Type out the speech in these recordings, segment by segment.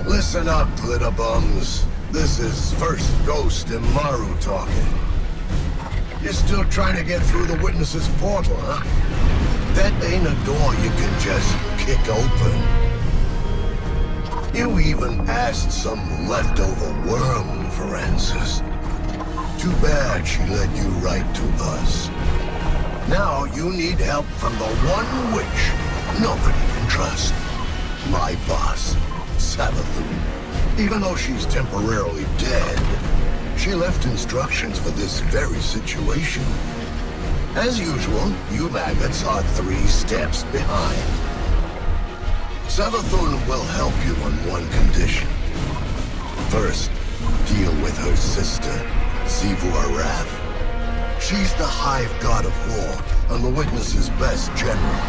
Listen up, glitterbums. This is first Ghost Imaru talking. You're still trying to get through the Witness's portal, huh? That ain't a door you can just kick open. You even asked some leftover worm for answers. Too bad she led you right to us. Now you need help from the one witch nobody can trust. My boss, Savathun. Even though she's temporarily dead, she left instructions for this very situation. As usual, you maggots are 3 steps behind. Savathun will help you on one condition. First, deal with her sister, Arath. She's the Hive God of War and the Witness's best general.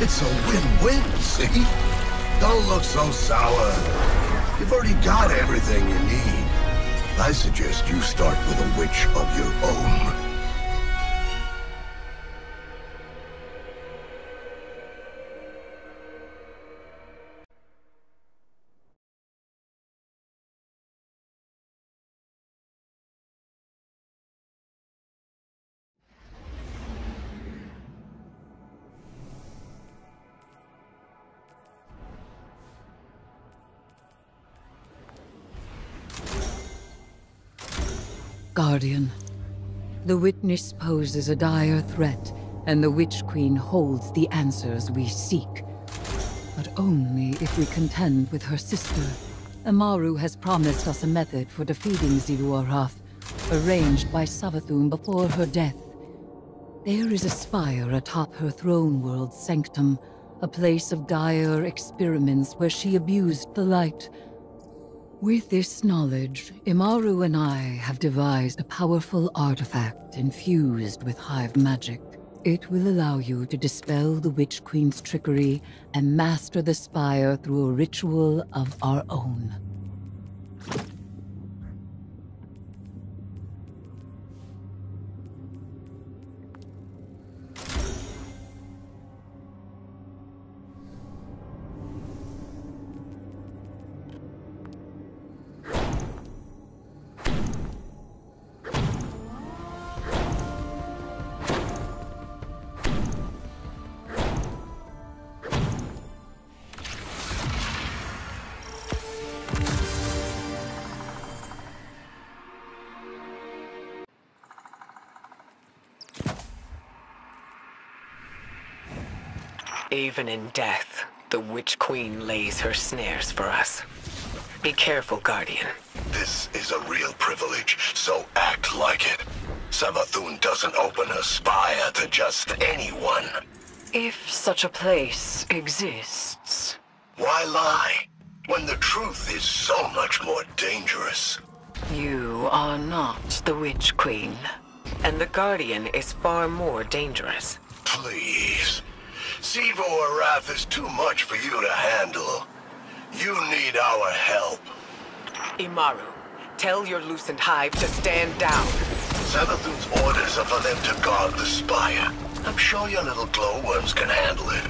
It's a win-win, see? Don't look so sour. You've already got everything you need. I suggest you start with a witch of your own. Guardian, the Witness poses a dire threat, and the Witch Queen holds the answers we seek. But only if we contend with her sister. Imaru has promised us a method for defeating Arath, arranged by Savathun before her death. There is a spire atop her throne world's sanctum, a place of dire experiments where she abused the light. With this knowledge, Imaru and I have devised a powerful artifact infused with Hive magic. It will allow you to dispel the Witch Queen's trickery and master the Spire through a ritual of our own. Even in death, the Witch Queen lays her snares for us. Be careful, Guardian. This is a real privilege, so act like it. Savathun doesn't open a spire to just anyone. If such a place exists. Why lie, when the truth is so much more dangerous? You are not the Witch Queen, and the Guardian is far more dangerous. Please. Arath is too much for you to handle. You need our help. Imaru, tell your loosened hive to stand down. Savathun's orders are for them to guard the spire. I'm sure your little glowworms can handle it.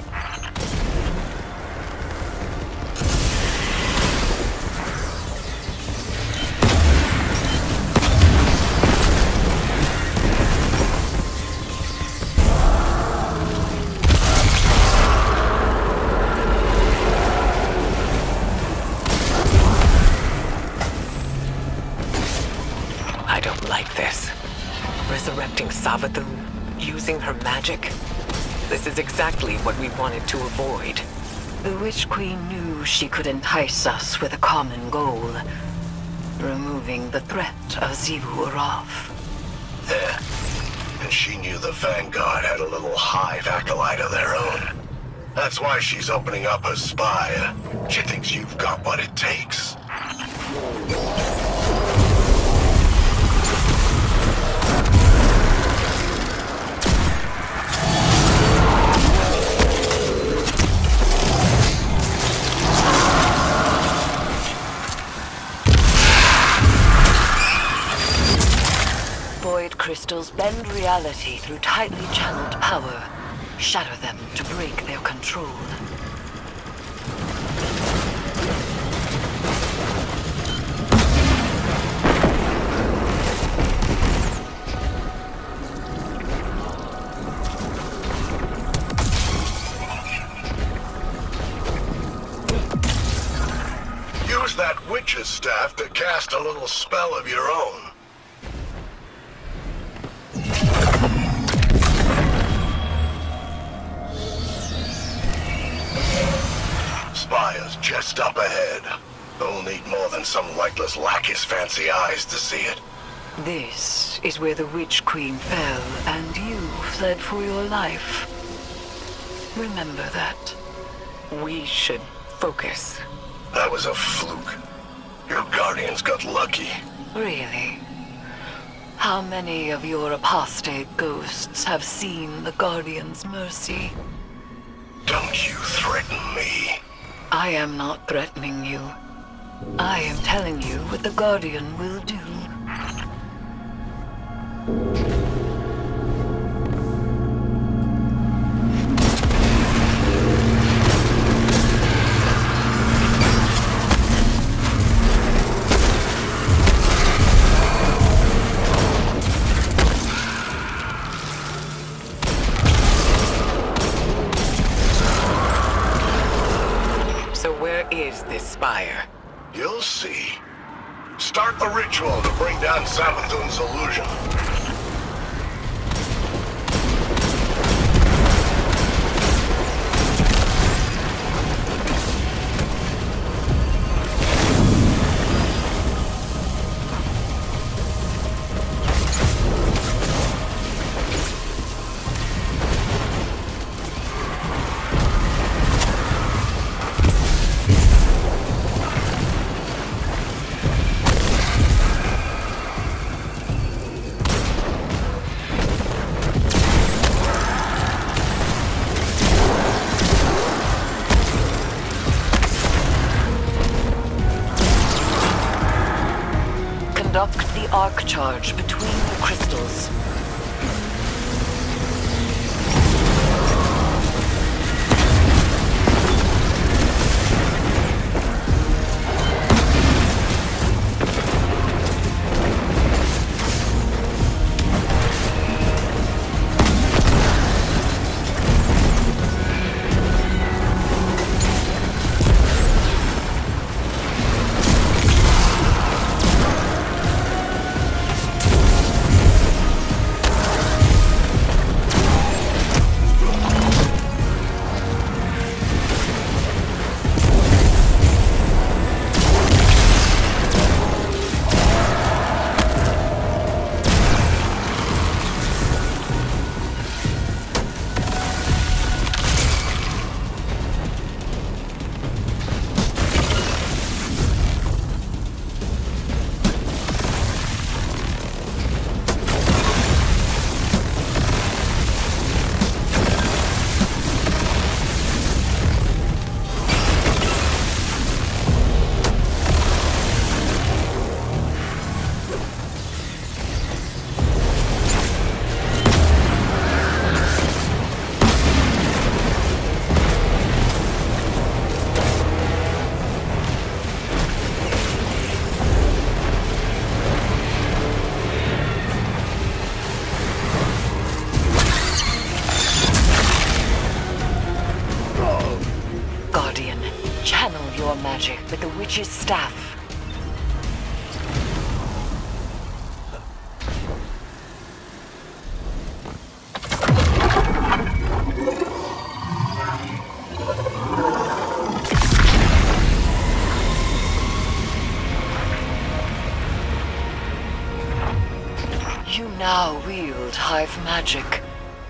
Resurrecting Savathun, using her magic. This is exactly what we wanted to avoid. The Witch Queen knew she could entice us with a common goal. Removing the threat of Arath. Yeah. And she knew the Vanguard had a little Hive acolyte of their own. That's why she's opening up her spire. She thinks you've got what it takes. Crystals bend reality through tightly channeled power, shatter them to break their control. Use that witch's staff to cast a little spell of your own. Spire's just up ahead. They'll need more than some lightless lackey's fancy eyes to see it. This is where the Witch Queen fell, and you fled for your life. Remember that. We should focus. That was a fluke. Your guardians got lucky. Really? How many of your apostate ghosts have seen the Guardian's mercy? Don't you threaten me. I am not threatening you. I am telling you what the Guardian will do. So where is this Spire? You'll see. Start the ritual to bring down Savathun's illusion. Conduct the arc charge between the crystals. Magic with the witch's staff. You now wield Hive magic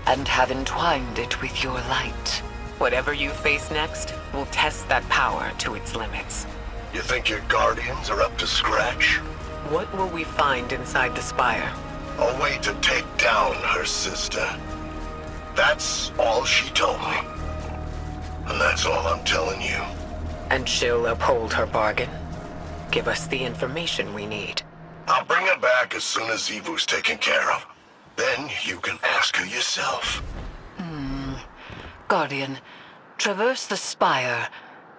and have entwined it with your light. Whatever you face next will test that power to its limits. You think your guardians are up to scratch? What will we find inside the Spire? A way to take down her sister. That's all she told me. And that's all I'm telling you. And she'll uphold her bargain? Give us the information we need. I'll bring her back as soon as Evu's taken care of. Then you can ask her yourself. Guardian, traverse the Spire.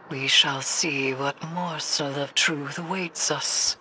We shall see what morsel of truth awaits us.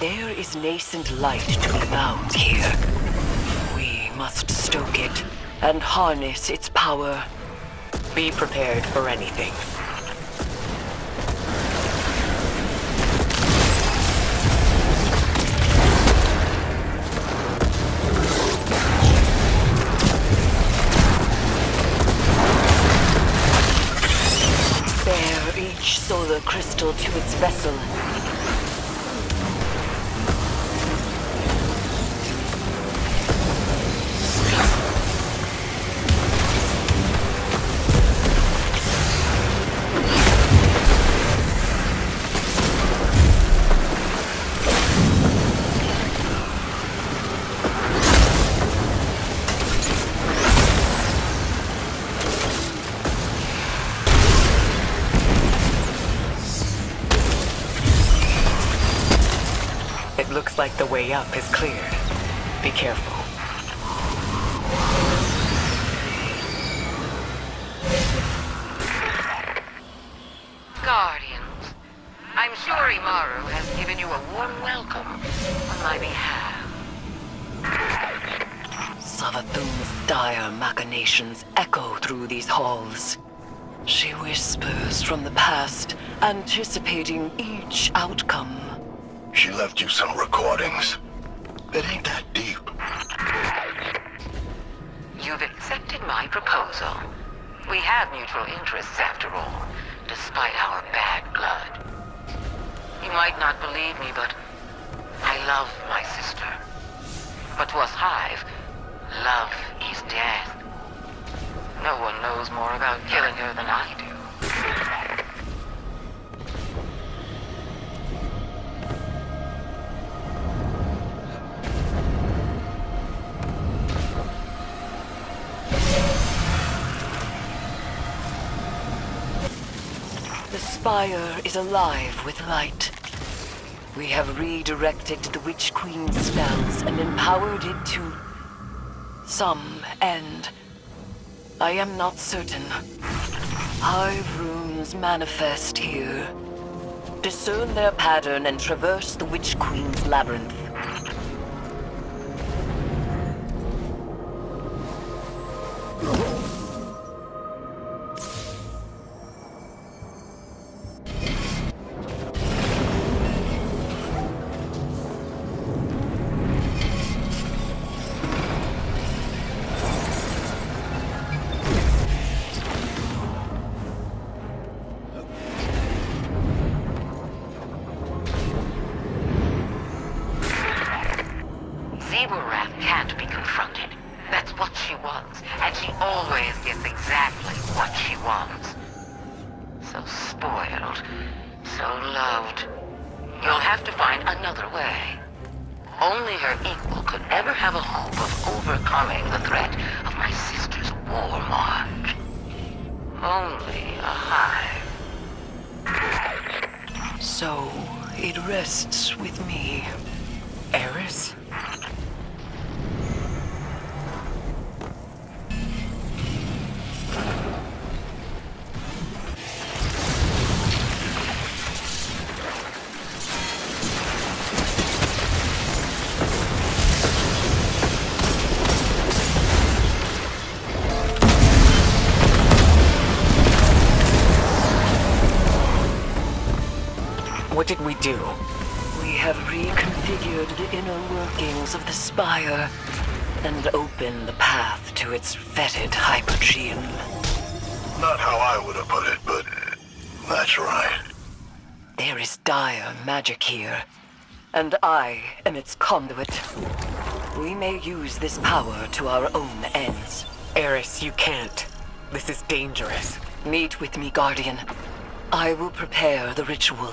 There is nascent light to be found here. We must stoke it and harness its power. Be prepared for anything. Bear each solar crystal to its vessel. Looks like the way up is cleared. Be careful. Guardians, I'm sure Imaru has given you a warm welcome on my behalf. Savathun's dire machinations echo through these halls. She whispers from the past, anticipating each outcome. She left you some recordings. It ain't that deep. You've accepted my proposal. We have mutual interests after all, despite our bad blood. You might not believe me, but I love my sister. But to us Hive, love is death. No one knows more about killing her than I do. The Spire is alive with light. We have redirected the Witch Queen's spells and empowered it to some end. I am not certain. Hive runes manifest here. Discern their pattern and traverse the Witch Queen's labyrinth. Can't be confronted. That's what she wants, and she always gets exactly what she wants. So spoiled, so loved. You'll have to find another way. Only her equal could ever have a hope of overcoming the threat of my sister's war march. Only a Hive. So, it rests with me. Eris? What did we do? We have reconfigured the inner workings of the Spire and opened the path to its fetid hypogeum. Not how I would have put it, but that's right. There is dire magic here, and I am its conduit. We may use this power to our own ends. Eris, you can't. This is dangerous. Meet with me, Guardian. I will prepare the ritual.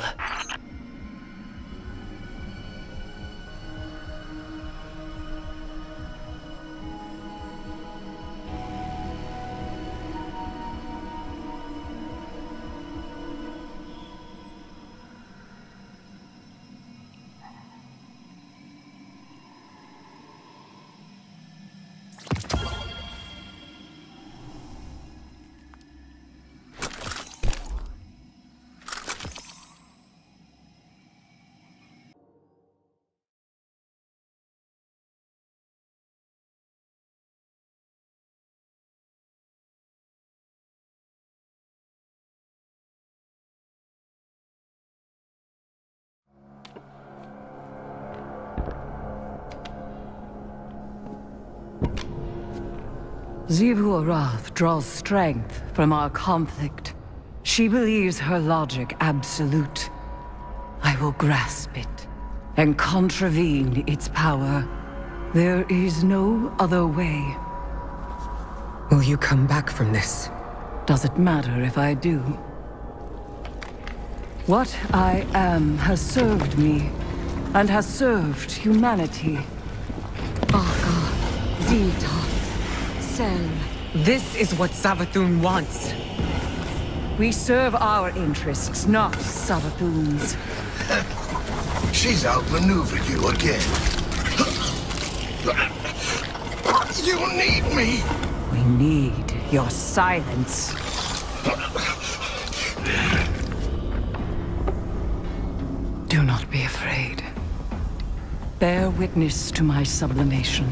Xivu Arath draws strength from our conflict. She believes her logic absolute. I will grasp it and contravene its power. There is no other way. Will you come back from this? Does it matter if I do? What I am has served me, and has served humanity. Baka, Zita, Sel. This is what Savathun wants. We serve our interests, not Savathun's. She's outmaneuvered you again. You need me! We need your silence. Do not be afraid. Bear witness to my sublimation.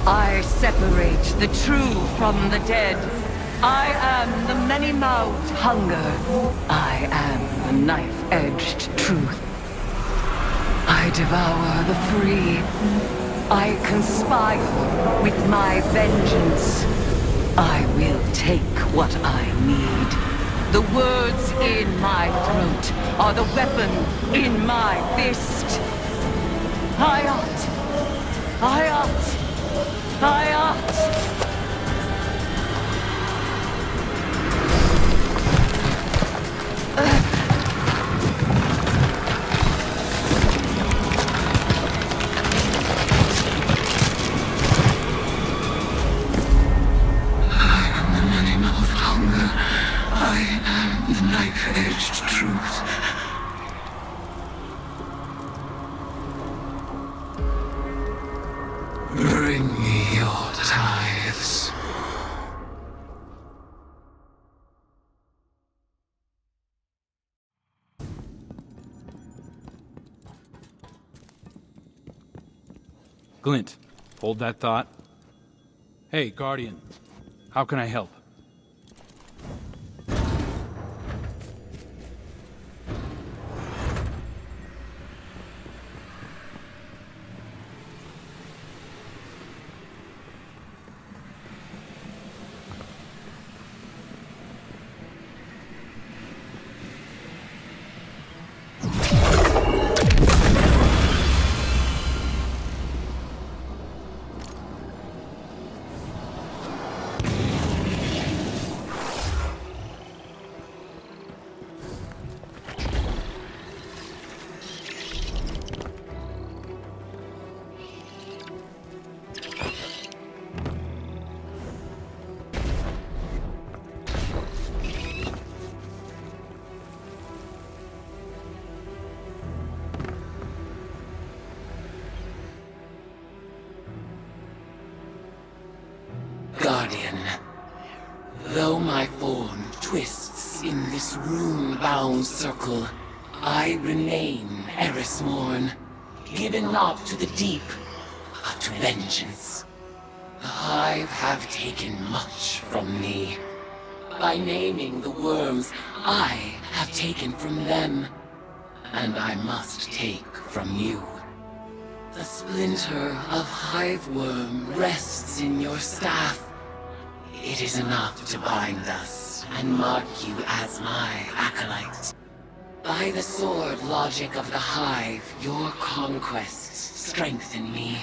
I separate the true from the dead. I am the many-mouthed hunger. I am the knife-edged truth. I devour the free. I conspire with my vengeance. I will take what I need. The words in my throat are the weapon in my fist. Hayat! Hayat! Hayat! Bring me your tithes. Glint, hold that thought. Hey, Guardian. How can I help? Guardian, though my form twists in this rune-bound circle, I remain Eris Morn, given not to the deep, but to vengeance. The Hive have taken much from me. By naming the worms, I have taken from them, and I must take from you. The splinter of hive worm rests in your staff. It is enough to bind us and mark you as my acolyte. By the sword logic of the Hive, your conquests strengthen me.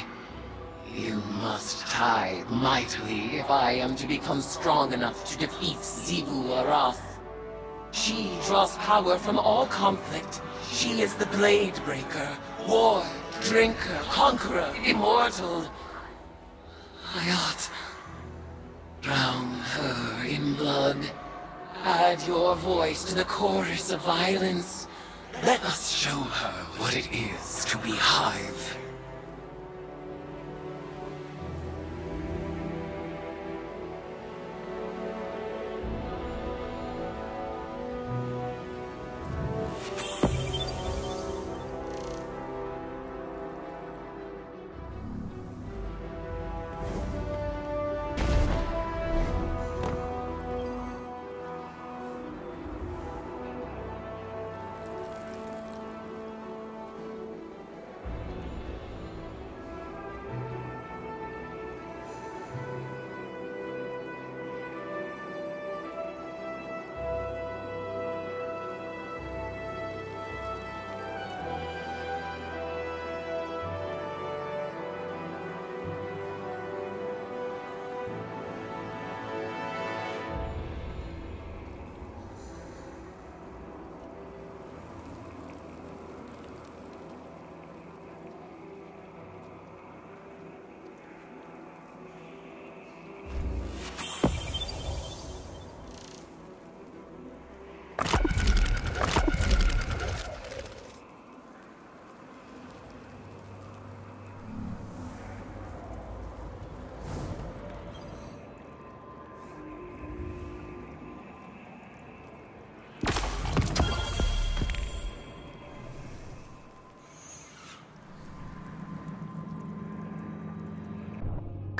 You must tithe mightily if I am to become strong enough to defeat Xivu Arath. She draws power from all conflict. She is the blade breaker, war, drinker, conqueror, immortal. I ought drown her in blood. Add your voice to the chorus of violence. Let us show her what it is to be Hive.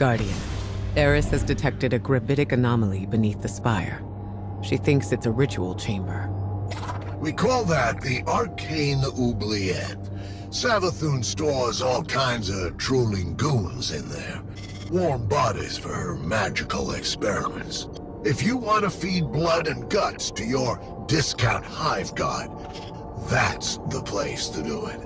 Guardian, Eris has detected a gravitic anomaly beneath the Spire. She thinks it's a ritual chamber. We call that the Arcane Oubliette. Savathun stores all kinds of drooling goons in there. Warm bodies for her magical experiments. If you want to feed blood and guts to your discount Hive God, that's the place to do it.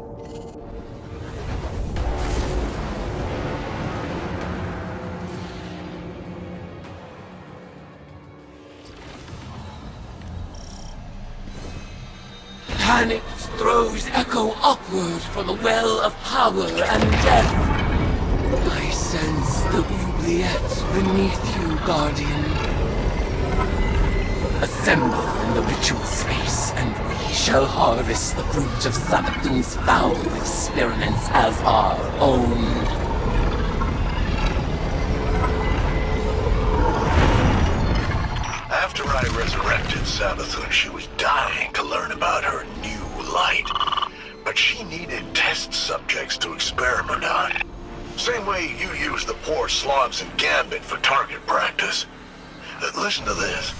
Panicked throws echo upward from the well of power and death. I sense the oubliette beneath you, Guardian. Assemble in the ritual space, and we shall harvest the fruit of Savathun's foul experiments as our own. After I resurrected Savathun, she was dying to learn about her new light. But she needed test subjects to experiment on. Same way you use the poor slobs in Gambit for target practice. Listen to this.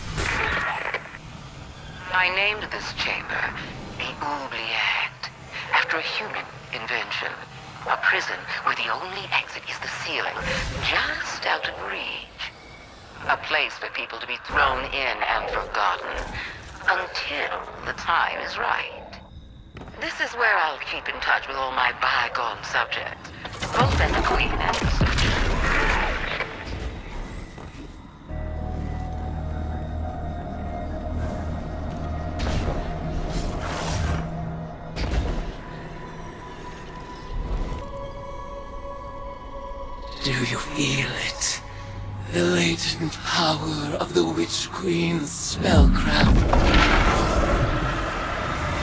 I named this chamber the Oubliette, after a human invention. A prison where the only exit is the ceiling, just out of reach. A place for people to be thrown in and forgotten, until the time is right. This is where I'll keep in touch with all my bygone subjects, both as a queen and a soldier. Do you feel it? The latent power of the Witch Queen's spellcraft.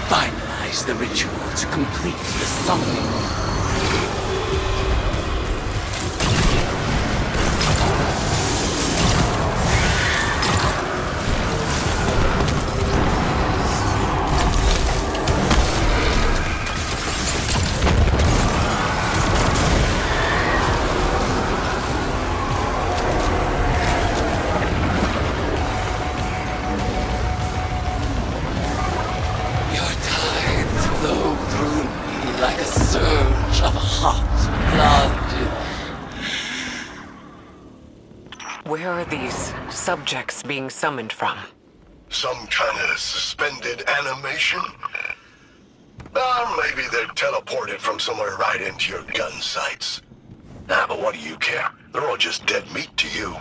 Finalize the ritual to complete the summoning. Where are these subjects being summoned from? Some kind of suspended animation? Maybe they're teleported from somewhere right into your gun sights. But what do you care? They're all just dead meat to you.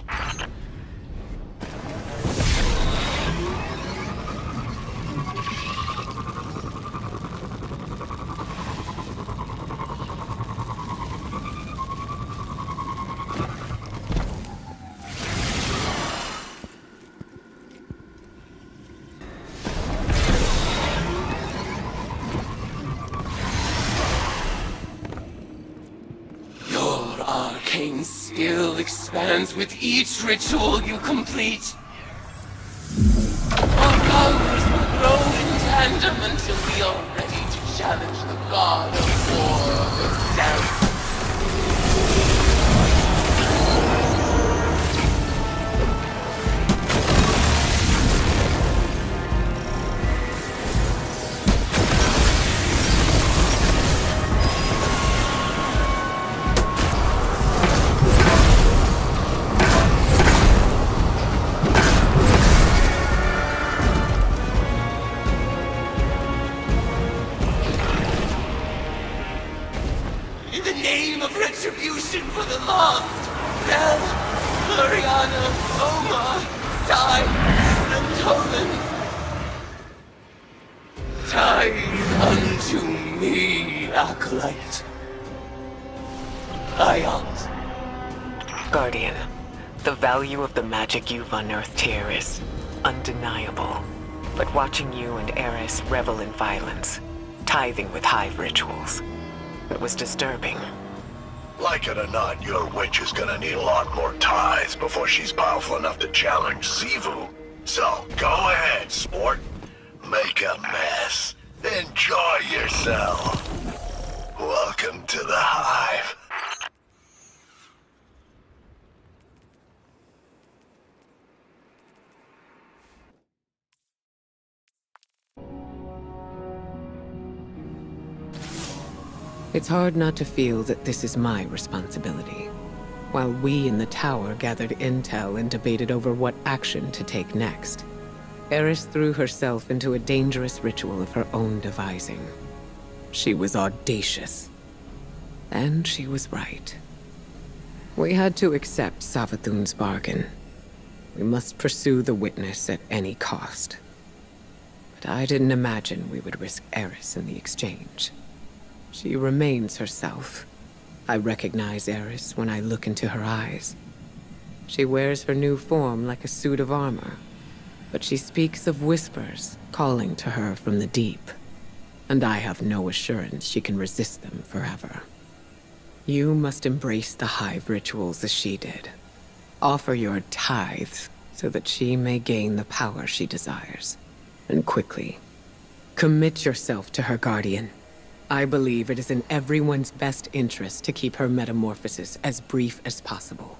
Arcane skill expands with each ritual you complete. Our powers will grow in tandem until we are ready to challenge the god of war herself. Retribution for the lost! Bell, Mariana, Oma, Sai, and Tolan! Tithe unto me, Acolyte. Ayat. Guardian, the value of the magic you've unearthed here is undeniable. But watching you and Eris revel in violence, tithing with Hive rituals, it was disturbing. Like it or not, your witch is gonna need a lot more ties before she's powerful enough to challenge Sivu. So, go ahead, sport. Make a mess. Enjoy yourself. Welcome to the Hive. It's hard not to feel that this is my responsibility. While we in the tower gathered intel and debated over what action to take next, Eris threw herself into a dangerous ritual of her own devising. She was audacious. And she was right. We had to accept Savathun's bargain. We must pursue the witness at any cost. But I didn't imagine we would risk Eris in the exchange. She remains herself. I recognize Eris when I look into her eyes. She wears her new form like a suit of armor, but she speaks of whispers calling to her from the deep, and I have no assurance she can resist them forever. You must embrace the Hive rituals as she did. Offer your tithes so that she may gain the power she desires, and quickly. Commit yourself to her guardian. I believe it is in everyone's best interest to keep her metamorphosis as brief as possible.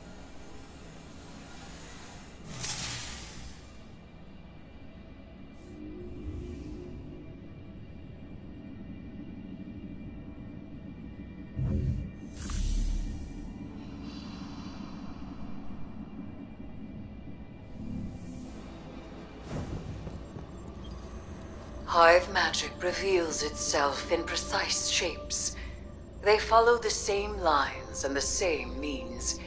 Hive magic reveals itself in precise shapes. They follow the same lines and the same means.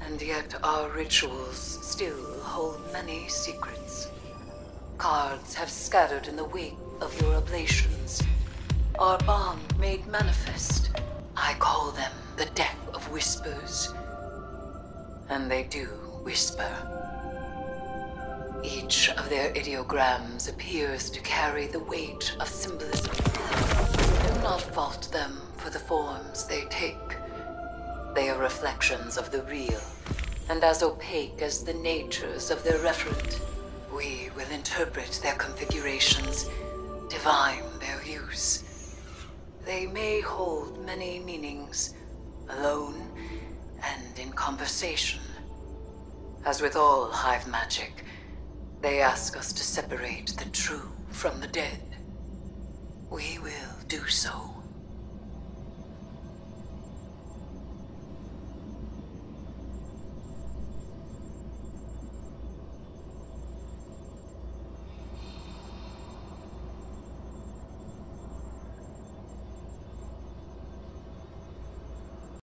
And yet our rituals still hold many secrets. Cards have scattered in the wake of your oblations. Our bond made manifest. I call them the Deck of Whispers. And they do whisper. Each of their ideograms appears to carry the weight of symbolism. Do not fault them for the forms they take. They are reflections of the real, and as opaque as the natures of their referent. We will interpret their configurations, divine their use. They may hold many meanings, alone and in conversation. As with all Hive magic, they ask us to separate the true from the dead. We will do so.